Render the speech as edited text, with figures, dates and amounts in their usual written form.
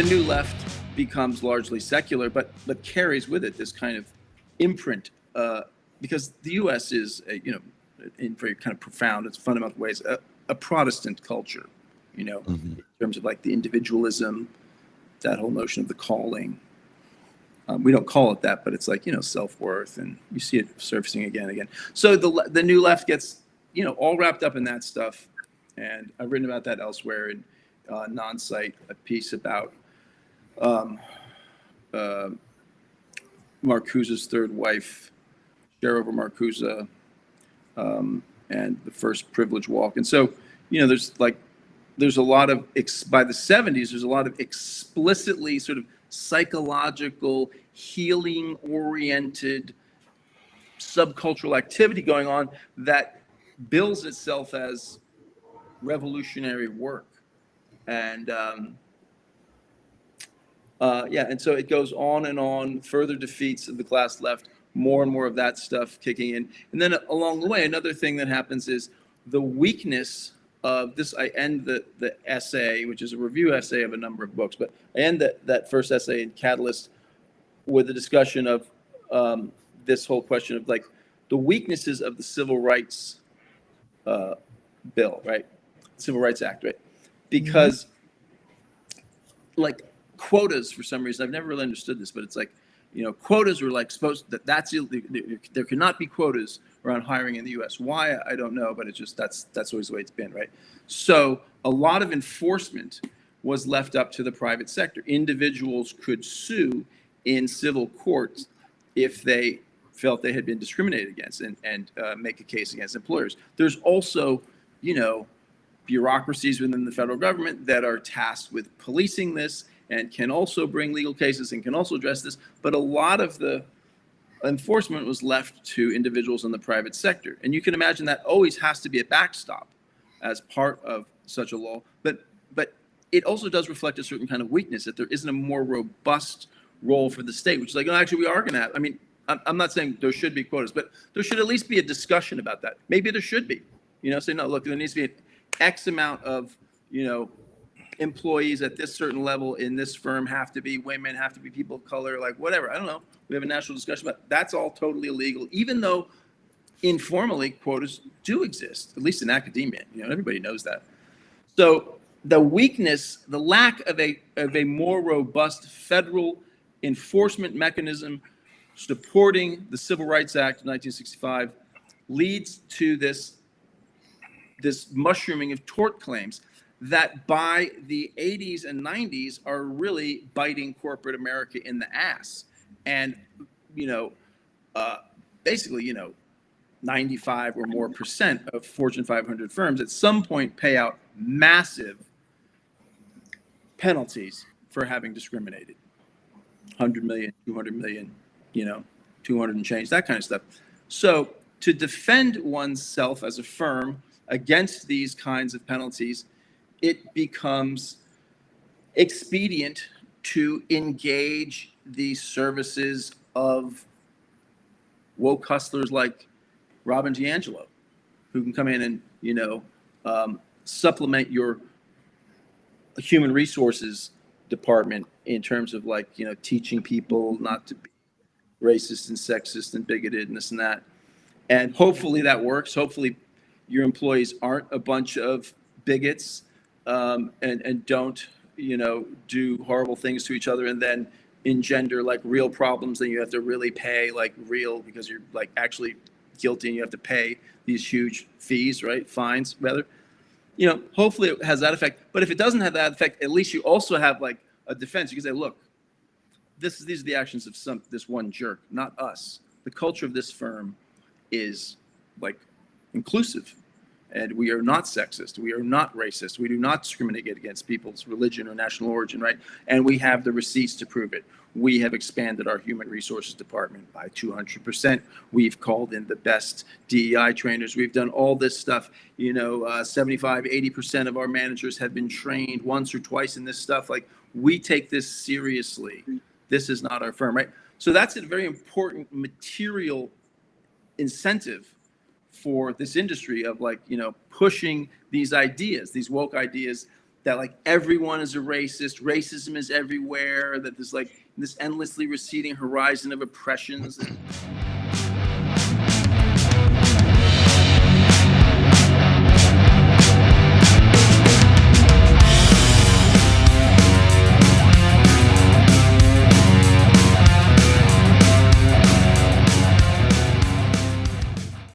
new left becomes largely secular, but carries with it this kind of imprint, because the U.S. is, in very kind of profound, it's fundamental ways, a Protestant culture, in terms of like the individualism, that whole notion of the calling. We don't call it that, but it's like, self-worth, and you see it surfacing again and again. So the new left gets, all wrapped up in that stuff. And I've written about that elsewhere in Non-Site, a piece about Marcuse's third wife, Sherover Marcuse, and the first privilege walk. And so, there's a lot of, by the 70s, there's a lot of explicitly sort of psychological, healing-oriented subcultural activity going on that bills itself as revolutionary work. And and so it goes on, further defeats of the class left, more and more of that stuff kicking in. And then along the way, another thing that happens is the weakness of this. I end the essay, which is a review essay of a number of books, but I end that first essay in Catalyst with a discussion of this whole question of like the weaknesses of the Civil Rights bill, right? Civil Rights Act, right? Because like quotas, for some reason, I've never really understood this, but it's like, quotas were like there cannot be quotas around hiring in the U.S. Why, I don't know, but it's just that's always the way it's been, right? So a lot of enforcement was left up to the private sector. Individuals could sue in civil courts if they felt they had been discriminated against and make a case against employers. There's also, bureaucracies within the federal government that are tasked with policing this and can also bring legal cases and can also address this. But a lot of the enforcement was left to individuals in the private sector. And you can imagine that always has to be a backstop as part of such a law. But it also does reflect a certain kind of weakness, that there isn't a more robust role for the state, which is like, no, actually, we are going to have. I mean, I'm not saying there should be quotas, but there should at least be a discussion about that. Maybe there should be, say, no, look, there needs to be an X amount of, employees at this certain level in this firm have to be women, have to be people of color, like whatever. I don't know. We have a national discussion about that's all totally illegal, even though informally quotas do exist, at least in academia. Everybody knows that. So the weakness, the lack of a more robust federal enforcement mechanism supporting the Civil Rights Act of 1965 leads to this mushrooming of tort claims that by the 80s and 90s are really biting corporate America in the ass. And, basically, 95 or more % of Fortune 500 firms at some point pay out massive penalties for having discriminated. 100 million, 200 million, 200 and change, that kind of stuff. So to defend oneself as a firm against these kinds of penalties, it becomes expedient to engage the services of woke hustlers like Robin DiAngelo, who can come in and, supplement your human resources department in terms of like, teaching people not to be racist and sexist and bigoted and this and that. And hopefully that works. Hopefully your employees aren't a bunch of bigots and don't, do horrible things to each other and then engender like real problems that you have to really pay like real, because you're like actually guilty and you have to pay these huge fees, right? Fines, rather. Hopefully it has that effect. But if it doesn't have that effect, at least you also have like a defense. You can say, look, these are the actions of this one jerk, not us. The culture of this firm is like inclusive, and we are not sexist. We are not racist. We do not discriminate against people's religion or national origin, right? And we have the receipts to prove it. We have expanded our human resources department by 200%. We've called in the best DEI trainers. We've done all this stuff. 75, 80% of our managers have been trained once or twice in this stuff. Like, we take this seriously. This is not our firm, right? So that's a very important material incentive for this industry of like, pushing these ideas, these woke ideas that like everyone is a racist, racism is everywhere, that there's like this endlessly receding horizon of oppressions.